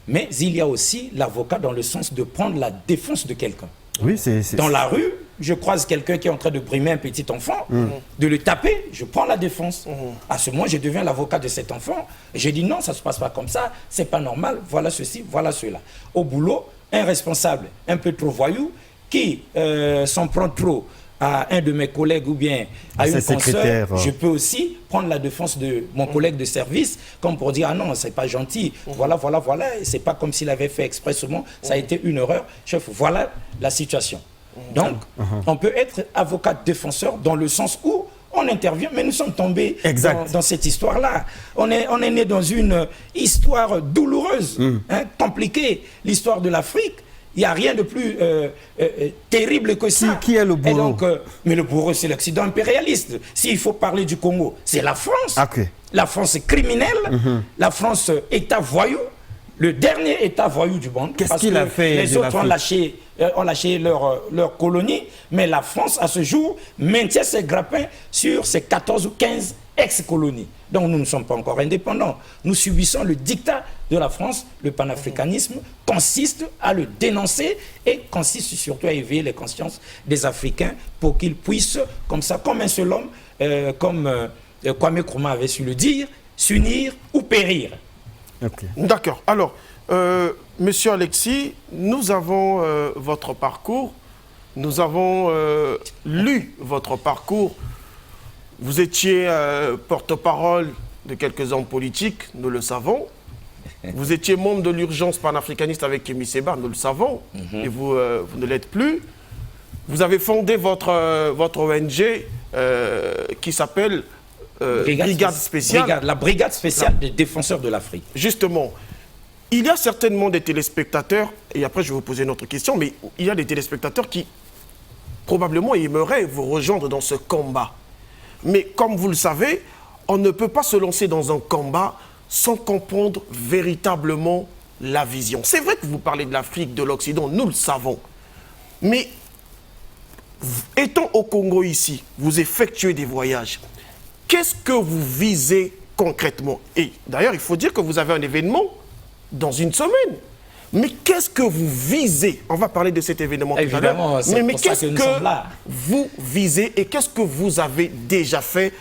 Mais il y a aussi l'avocat dans le sens de prendre la défense de quelqu'un. Oui, dans la rue, je croise quelqu'un qui est en train de brimer un petit enfant, de le taper, je prends la défense. À ce moment, je deviens l'avocat de cet enfant. Je dis non, ça ne se passe pas comme ça, c'est pas normal, voilà ceci, voilà cela. Au boulot, un responsable un peu trop voyou qui s'en prend trop à un de mes collègues ou bien à une consoeur, je peux aussi prendre la défense de mon collègue de service comme pour dire ah non, c'est pas gentil, voilà, et c'est pas comme s'il avait fait expressément, ça a été une erreur, chef, voilà la situation. Donc, on peut être avocat défenseur dans le sens où on intervient, mais nous sommes tombés dans cette histoire-là. On est né dans une histoire douloureuse, compliquée, l'histoire de l'Afrique. Il n'y a rien de plus terrible que ça. Qui est le bourreau? Et donc, mais le bourreau, c'est l'Occident impérialiste. S'il faut parler du Congo, c'est la France. La France est criminelle. La France, État voyou. Le dernier État voyou du monde. Qu'est-ce qu'il a fait? Les autres ont lâché leur colonie. Mais la France, à ce jour, maintient ses grappins sur ses 14 ou 15 ex-colonies. Donc nous ne sommes pas encore indépendants. Nous subissons le dictat de la France. Le panafricanisme consiste à le dénoncer et consiste surtout à éveiller les consciences des Africains pour qu'ils puissent, comme ça, comme un seul homme, comme Kwame Nkrumah avait su le dire, s'unir ou périr. D'accord. Alors, Monsieur Alexis, nous avons votre parcours, nous avons lu votre parcours. Vous étiez porte-parole de quelques hommes politiques, nous le savons. Vous étiez membre de l'urgence panafricaniste avec Kémy Séba, nous le savons. Et vous ne l'êtes plus. Vous avez fondé votre ONG qui s'appelle Brigade Spéciale. La Brigade Spéciale des Défenseurs de l'Afrique. Justement, il y a certainement des téléspectateurs, et après je vais vous poser une autre question, mais il y a des téléspectateurs qui probablement aimeraient vous rejoindre dans ce combat. Mais comme vous le savez, on ne peut pas se lancer dans un combat sans comprendre véritablement la vision. C'est vrai que vous parlez de l'Afrique, de l'Occident, nous le savons. Mais étant au Congo ici, vous effectuez des voyages. Qu'est-ce que vous visez concrètement? Et d'ailleurs, il faut dire que vous avez un événement dans une semaine. Mais qu'est-ce que vous visez? On va parler de cet événement tout à l'heure. Mais qu'est-ce que vous visez et qu'est-ce que vous avez déjà fait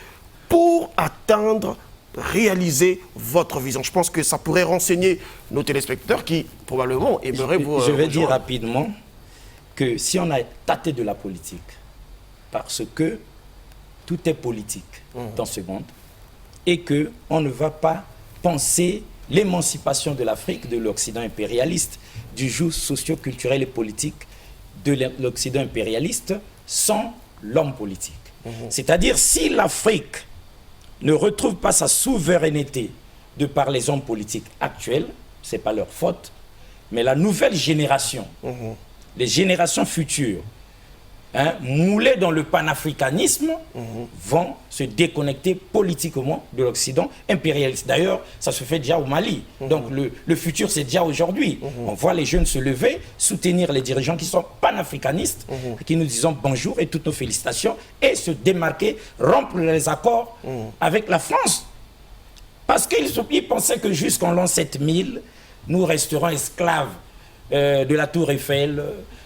pour atteindre, réaliser votre vision? Je pense que ça pourrait renseigner nos téléspectateurs qui, probablement, aimeraient vous Je vais dire rapidement que si on a tâté de la politique, parce que tout est politique dans ce monde, et qu'on ne va pas penser l'émancipation de l'Afrique, de l'Occident impérialiste, du joug socio-culturel et politique de l'Occident impérialiste sans l'homme politique. C'est-à-dire, si l'Afrique ne retrouve pas sa souveraineté de par les hommes politiques actuels, ce n'est pas leur faute, mais la nouvelle génération, les générations futures, moulés dans le panafricanisme, vont se déconnecter politiquement de l'Occident impérialiste. D'ailleurs, ça se fait déjà au Mali. Donc le futur, c'est déjà aujourd'hui. On voit les jeunes se lever, soutenir les dirigeants qui sont panafricanistes, qui nous disons bonjour et toutes nos félicitations, et se démarquer, rompre les accords avec la France. Parce qu'ils pensaient que jusqu'en l'an 7000, nous resterons esclaves de la Tour Eiffel.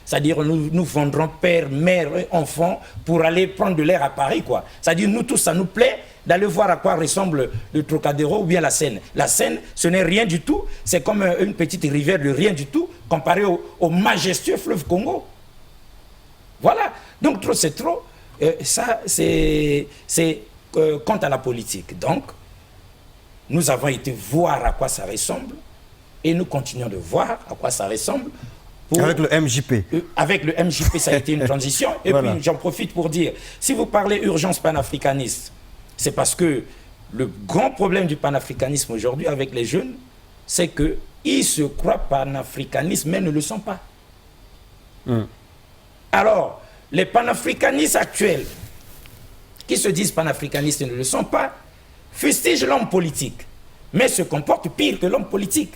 C'est-à-dire nous vendrons père, mère et enfants pour aller prendre de l'air à Paris, quoi. C'est-à-dire nous tous, ça nous plaît d'aller voir à quoi ressemble le Trocadéro ou bien la Seine. La Seine, ce n'est rien du tout. C'est comme une petite rivière de rien du tout comparé au majestueux fleuve Congo. Voilà. Donc trop, c'est trop. Ça, c'est quant à la politique. Donc, nous avons été voir à quoi ça ressemble et nous continuons de voir à quoi ça ressemble. Avec le MJP. Avec le MJP, ça a été une transition. Et puis, j'en profite pour dire, si vous parlez urgence panafricaniste, c'est parce que le grand problème du panafricanisme aujourd'hui avec les jeunes, c'est qu'ils se croient panafricanistes, mais ne le sont pas. Alors, les panafricanistes actuels, qui se disent panafricanistes et ne le sont pas, fustigent l'homme politique, mais se comportent pire que l'homme politique.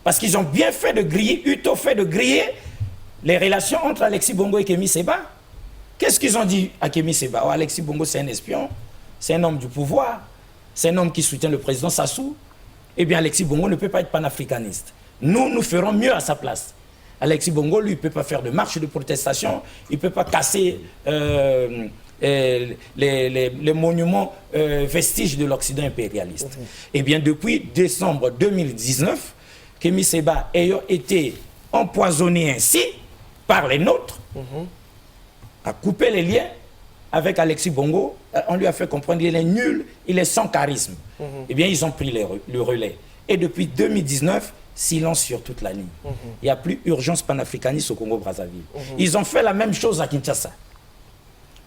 Parce qu'ils ont bien fait de griller, Uto fait de griller les relations entre Alexis Bongo et Kémy Séba. Qu'est-ce qu'ils ont dit à Kémy Séba? Oh, Alexis Bongo, c'est un espion, c'est un homme du pouvoir, c'est un homme qui soutient le président Sassou. Eh bien, Alexis Bongo ne peut pas être panafricaniste. Nous ferons mieux à sa place. Alexis Bongo, lui, il ne peut pas faire de marche de protestation, il ne peut pas casser les monuments vestiges de l'Occident impérialiste. Eh bien, depuis décembre 2019, Kémy Séba ayant été empoisonné ainsi par les nôtres, a coupé les liens avec Alexis Bongo, on lui a fait comprendre qu'il est nul, il est sans charisme. Eh bien, ils ont pris le relais. Et depuis 2019, silence sur toute la ligne. Il n'y a plus urgence panafricaniste au Congo-Brazzaville. Ils ont fait la même chose à Kinshasa.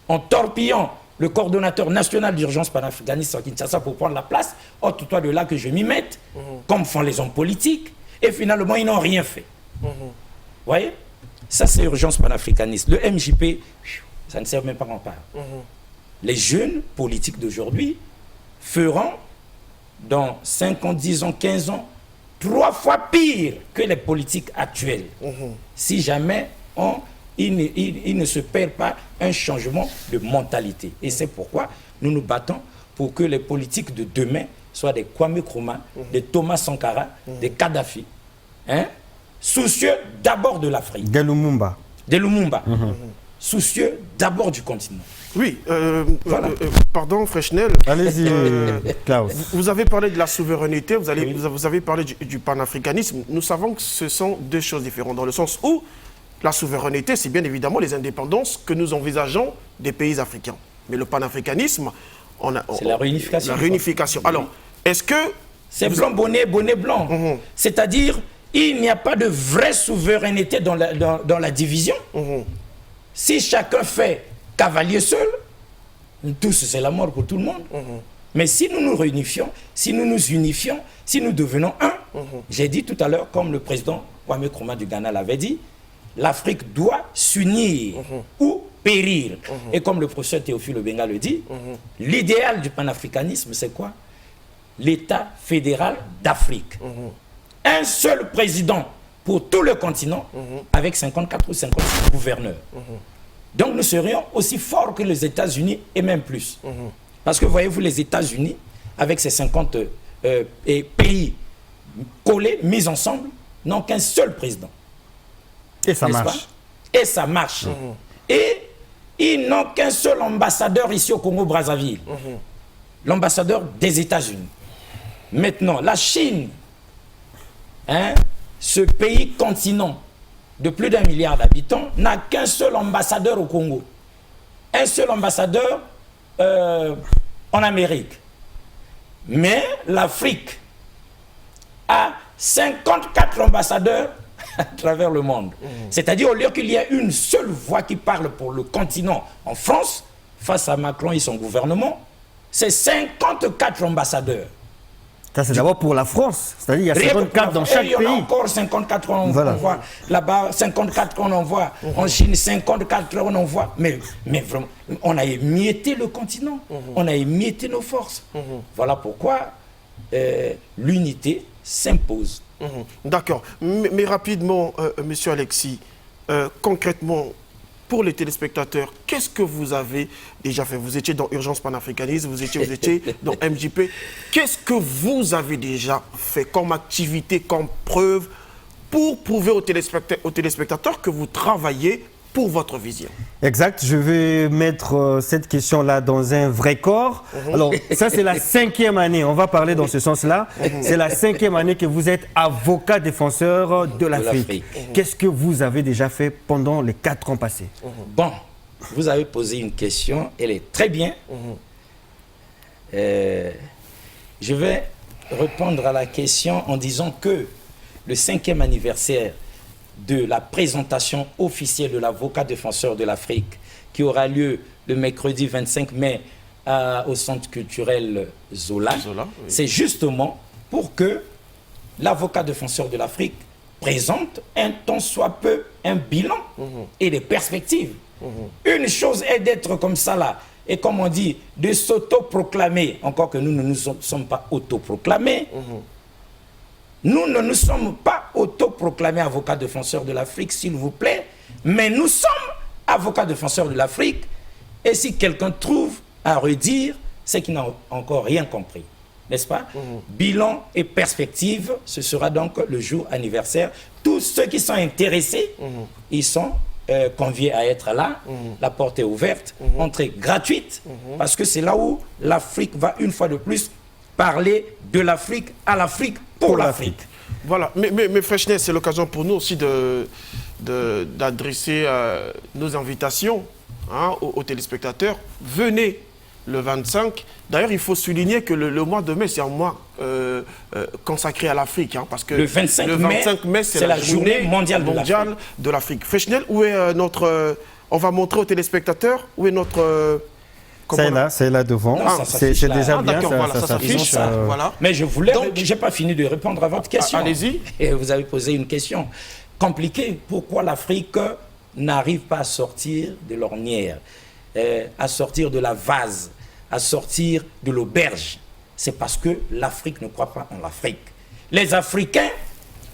En torpillant le coordonnateur national d'urgence panafricaniste à Kinshasa pour prendre la place, toi de là que je m'y mette, comme font les hommes politiques, et finalement, ils n'ont rien fait. Vous voyez? Ça, c'est urgence panafricaniste. Le MJP, ça ne sert même pas en part. Les jeunes politiques d'aujourd'hui feront, dans 5 ans, 10 ans, 15 ans, 3 fois pire que les politiques actuelles. Si jamais il ne se perd pas un changement de mentalité. Et c'est pourquoi nous nous battons pour que les politiques de demain soient des Kwame Nkrumah, des Thomas Sankara, des Kadhafi, soucieux d'abord de l'Afrique. Des Lumumba. Des Lumumba. Soucieux d'abord du continent. Oui, Voilà. Pardon, Freshnel. Allez-y, Klaus. Vous avez parlé de la souveraineté, vous avez parlé du panafricanisme. Nous savons que ce sont deux choses différentes, dans le sens où la souveraineté, c'est bien évidemment les indépendances que nous envisageons des pays africains. Mais le panafricanisme, c'est la réunification. La réunification. Alors, est-ce que... C'est blanc, bonnet, bonnet blanc. C'est-à-dire, il n'y a pas de vraie souveraineté dans la division. Si chacun fait cavalier seul, tous, c'est la mort pour tout le monde. Mais si nous nous réunifions, si nous nous unifions, si nous devenons un, j'ai dit tout à l'heure, comme le président Kwame Nkrumah du Ghana l'avait dit, l'Afrique doit s'unir ou périr. Et comme le professeur Théophile Obenga le dit, l'idéal du panafricanisme, c'est quoi? L'État fédéral d'Afrique. Un seul président pour tout le continent, avec 54 ou 56 gouverneurs. Donc nous serions aussi forts que les États-Unis et même plus. Parce que voyez-vous, les États-Unis, avec ces 50 pays collés, mis ensemble, n'ont qu'un seul président. Et ça marche. Et ça marche. Et ils n'ont qu'un seul ambassadeur ici au Congo-Brazzaville. L'ambassadeur des États-Unis. Maintenant, la Chine, ce pays continent de plus d'1 milliard d'habitants, n'a qu'un seul ambassadeur au Congo. Un seul ambassadeur en Amérique. Mais l'Afrique a 54 ambassadeurs à travers le monde. C'est-à-dire, au lieu qu'il y ait une seule voix qui parle pour le continent en France, face à Macron et son gouvernement, c'est 54 ambassadeurs. Ça, c'est d'abord pour la France. C'est-à-dire, il y a 54 dans chaque pays. Il y en a encore 54 on envoie là-bas, 54 on envoie en Chine, 54 on envoie. Mais vraiment, on a émietté le continent. On a émietté nos forces. Voilà pourquoi l'unité s'impose. D'accord. Mais rapidement, monsieur Alexis, concrètement, pour les téléspectateurs, qu'est-ce que vous avez déjà fait? Vous étiez dans Urgence panafricaniste, vous étiez dans MJP. Qu'est-ce que vous avez déjà fait comme activité, comme preuve, pour prouver aux téléspectateurs que vous travaillez pour votre vision? Exact, je vais mettre cette question-là dans un vrai corps. Alors, ça, c'est la 5e année, on va parler dans ce sens-là. C'est la 5e année que vous êtes avocat défenseur de l'Afrique. Qu'est-ce que vous avez déjà fait pendant les 4 ans passés? Bon, vous avez posé une question, elle est très bien. Je vais répondre à la question en disant que le 5e anniversaire de la présentation officielle de l'avocat défenseur de l'Afrique qui aura lieu le mercredi 25 mai au centre culturel Zola. C'est justement pour que l'avocat défenseur de l'Afrique présente un tant soit peu un bilan et des perspectives. Une chose est d'être comme ça là, et comme on dit, de s'autoproclamer, encore que nous ne nous sommes pas autoproclamés. Nous ne nous sommes pas autoproclamés avocats défenseurs de l'Afrique, s'il vous plaît, mais nous sommes avocats défenseurs de l'Afrique. Et si quelqu'un trouve à redire, c'est qu'il n'a encore rien compris. n'est-ce pas? Bilan et perspective, ce sera donc le jour anniversaire. Tous ceux qui sont intéressés, ils sont conviés à être là. La porte est ouverte, entrée gratuite, parce que c'est là où l'Afrique va une fois de plus parler de l'Afrique à l'Afrique pour l'Afrique. Voilà, mais Freshnet, c'est l'occasion pour nous aussi d'adresser nos invitations aux téléspectateurs. Venez le 25. D'ailleurs, il faut souligner que le mois de mai, c'est un mois consacré à l'Afrique. Parce que le 25 mai, c'est la journée mondiale de l'Afrique. Freshnet, où est notre... on va montrer aux téléspectateurs où est notre... c'est là devant. C'est déjà bien, ça s'affiche. Voilà. Mais je voulais, je n'ai pas fini de répondre à votre question. Allez-y. Et vous avez posé une question compliquée. Pourquoi l'Afrique n'arrive pas à sortir de l'ornière, à sortir de la vase, à sortir de l'auberge? C'est parce que l'Afrique ne croit pas en l'Afrique. Les Africains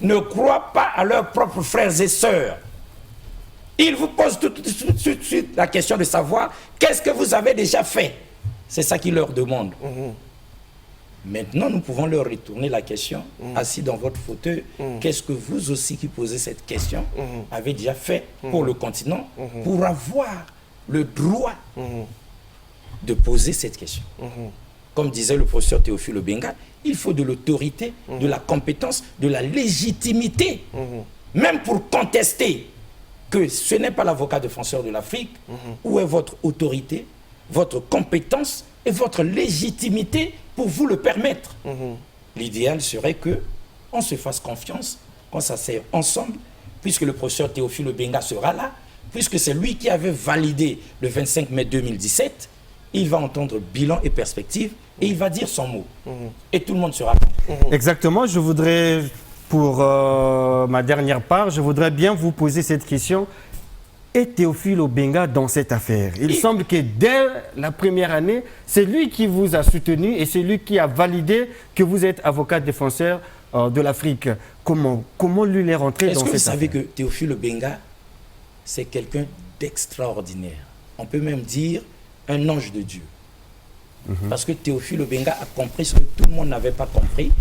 ne croient pas à leurs propres frères et sœurs. Ils vous posent tout de suite la question de savoir qu'est-ce que vous avez déjà fait. C'est ça qu'ils leur demandent. Maintenant, nous pouvons leur retourner la question, assis dans votre fauteuil, qu'est-ce que vous aussi qui posez cette question avez déjà fait pour le continent, pour avoir le droit de poser cette question. Comme disait le professeur Théophile Obenga, il faut de l'autorité, de la compétence, de la légitimité, même pour contester que ce n'est pas l'avocat défenseur de l'Afrique. Où est votre autorité, votre compétence et votre légitimité pour vous le permettre? L'idéal serait qu'on se fasse confiance, qu'on s'asseye ensemble, puisque le professeur Théophile Obenga sera là, puisque c'est lui qui avait validé le 25 mai 2017, il va entendre bilan et perspective et il va dire son mot. Et tout le monde sera là. Exactement, je voudrais... Pour ma dernière part, je voudrais bien vous poser cette question. Est Théophile Obenga dans cette affaire? Il semble que dès la première année, c'est lui qui vous a soutenu et c'est lui qui a validé que vous êtes avocat défenseur de l'Afrique. Comment lui est rentré dans cette affaire? Est-ce que vous savez que Théophile Obenga, c'est quelqu'un d'extraordinaire? On peut même dire un ange de Dieu. Parce que Théophile Obenga a compris ce que tout le monde n'avait pas compris.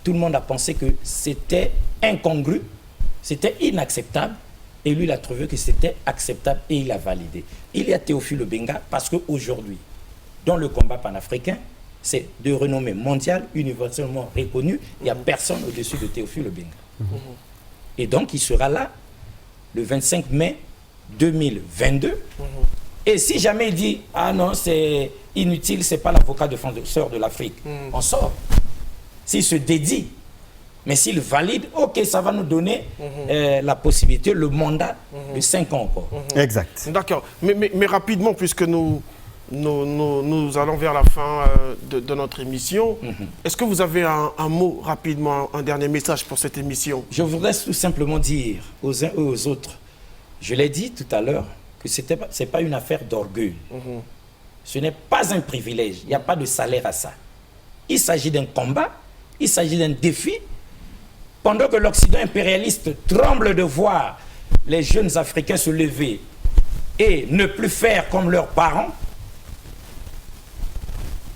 Tout le monde a pensé que c'était incongru, c'était inacceptable, et lui, il a trouvé que c'était acceptable et il a validé. Il y a Théophile Obenga parce qu'aujourd'hui, dans le combat panafricain, c'est de renommée mondiale, universellement reconnu, il n'y a personne au-dessus de Théophile Obenga. Et donc, il sera là le 25 mai 2022. Et si jamais il dit « Ah non, c'est inutile, ce n'est pas l'avocat défenseur de l'Afrique », on sort. S'il se dédie, mais s'il valide, ok, ça va nous donner la possibilité, le mandat de 5 ans encore. Exact. D'accord. Mais rapidement, puisque nous allons vers la fin de notre émission, est-ce que vous avez un mot rapidement, un dernier message pour cette émission? Je voudrais tout simplement dire aux uns et aux autres, je l'ai dit tout à l'heure, que ce n'est pas une affaire d'orgueil. Ce n'est pas un privilège, il n'y a pas de salaire à ça. Il s'agit d'un combat. Il s'agit d'un défi. Pendant que l'Occident impérialiste tremble de voir les jeunes Africains se lever et ne plus faire comme leurs parents,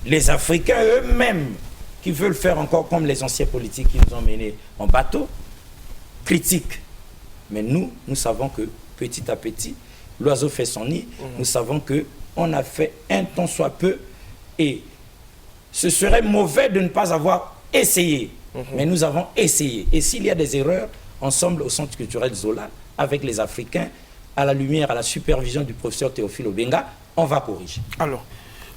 les Africains eux-mêmes, qui veulent faire encore comme les anciens politiques qui nous ont menés en bateau, critiquent. Mais nous savons que petit à petit, l'oiseau fait son nid. Nous savons qu'on a fait un tant soit peu et ce serait mauvais de ne pas avoir essayé, mais nous avons essayé. Et s'il y a des erreurs, ensemble au Centre culturel Zola, avec les Africains, à la lumière, à la supervision du professeur Théophile Obenga, on va corriger. Alors,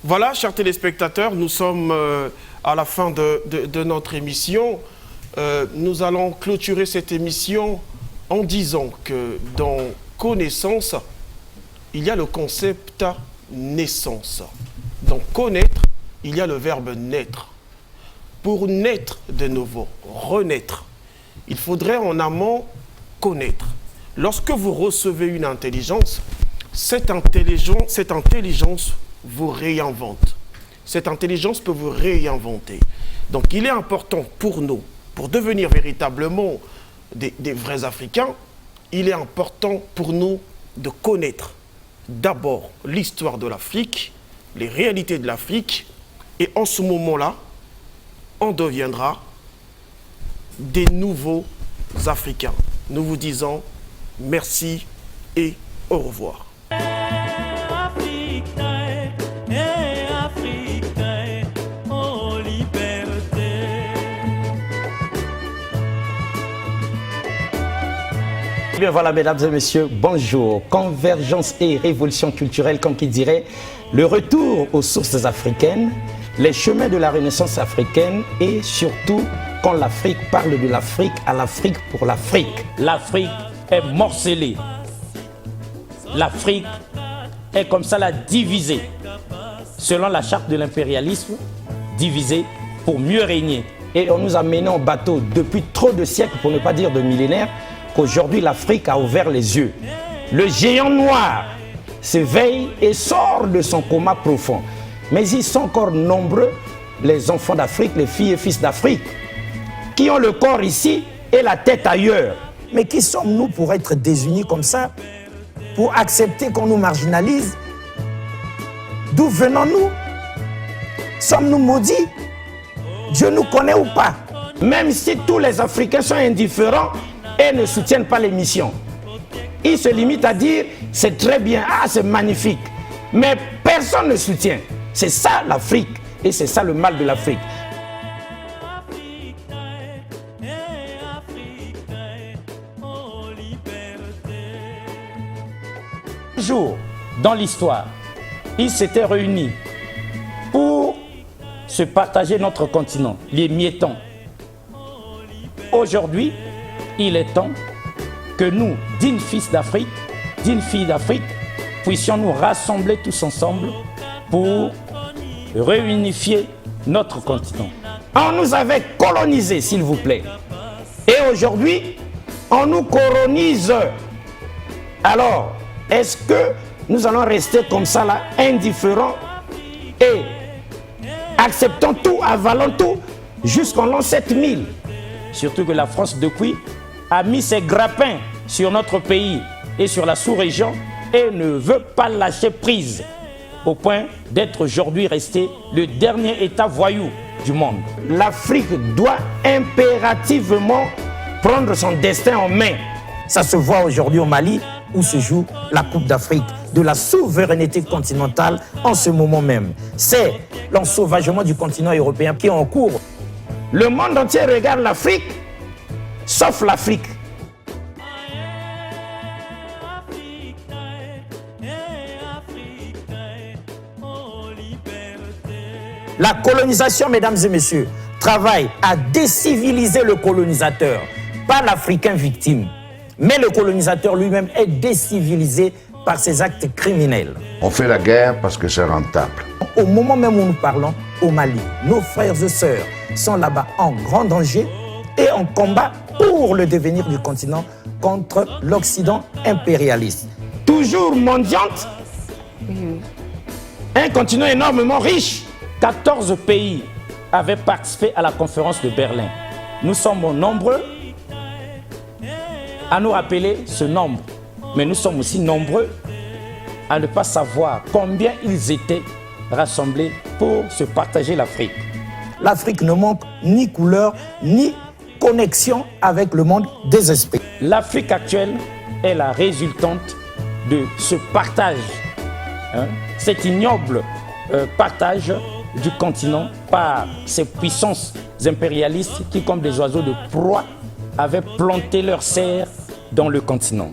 voilà, chers téléspectateurs, nous sommes à la fin de notre émission. Nous allons clôturer cette émission en disant que dans connaissance, il y a le concept naissance. Dans connaître, il y a le verbe naître. Pour naître de nouveau, renaître, il faudrait en amont connaître. Lorsque vous recevez une intelligence, cette intelligence vous réinvente. Cette intelligence peut vous réinventer. Donc il est important pour nous, pour devenir véritablement des vrais Africains, il est important pour nous de connaître d'abord l'histoire de l'Afrique, les réalités de l'Afrique, et en ce moment-là, on deviendra des nouveaux Africains. Nous vous disons merci et au revoir. Bien voilà, mesdames et messieurs, bonjour. Convergence et révolution culturelle, comme qui dirait, le retour aux sources africaines, les chemins de la renaissance africaine et surtout quand l'Afrique parle de l'Afrique à l'Afrique pour l'Afrique. L'Afrique est morcelée. L'Afrique est comme ça la divisée. Selon la charte de l'impérialisme, divisée pour mieux régner. Et on nous a menés en bateau depuis trop de siècles, pour ne pas dire de millénaires, qu'aujourd'hui l'Afrique a ouvert les yeux. Le géant noir s'éveille et sort de son coma profond. Mais ils sont encore nombreux, les enfants d'Afrique, les filles et fils d'Afrique, qui ont le corps ici et la tête ailleurs. Mais qui sommes-nous pour être désunis comme ça? Pour accepter qu'on nous marginalise? D'où venons-nous? Sommes-nous maudits? Dieu nous connaît ou pas? Même si tous les Africains sont indifférents et ne soutiennent pas les missions, ils se limitent à dire c'est très bien, ah c'est magnifique. Mais personne ne soutient. C'est ça l'Afrique et c'est ça le mal de l'Afrique. Un jour, dans l'histoire, ils s'étaient réunis pour se partager notre continent, les miettons. Aujourd'hui, il est temps que nous, dignes fils d'Afrique, dignes filles d'Afrique, puissions nous rassembler tous ensemble pour réunifier notre continent. On nous avait colonisés, s'il vous plaît. Et aujourd'hui, on nous colonise. Alors, est-ce que nous allons rester comme ça, là, indifférents et acceptons tout, avalons tout, jusqu'en l'an 7000? Surtout que la France, depuis, a mis ses grappins sur notre pays et sur la sous-région et ne veut pas lâcher prise, au point d'être aujourd'hui resté le dernier État voyou du monde. L'Afrique doit impérativement prendre son destin en main. Ça se voit aujourd'hui au Mali, où se joue la Coupe d'Afrique de la souveraineté continentale en ce moment même. C'est l'ensauvagement du continent européen qui est en cours. Le monde entier regarde l'Afrique, sauf l'Afrique. La colonisation, mesdames et messieurs, travaille à déciviliser le colonisateur, pas l'Africain victime. Mais le colonisateur lui-même est décivilisé par ses actes criminels. On fait la guerre parce que c'est rentable. Au moment même où nous parlons, au Mali, nos frères et sœurs sont là-bas en grand danger et en combat pour le devenir du continent contre l'Occident impérialiste. Toujours mendiante, un continent énormément riche. 14 pays avaient participé à la conférence de Berlin. Nous sommes nombreux à nous rappeler ce nombre, mais nous sommes aussi nombreux à ne pas savoir combien ils étaient rassemblés pour se partager l'Afrique. L'Afrique ne manque ni couleur, ni connexion avec le monde des esprits. L'Afrique actuelle est la résultante de ce partage, cet ignoble partage du continent par ces puissances impérialistes qui, comme des oiseaux de proie, avaient planté leurs serres dans le continent.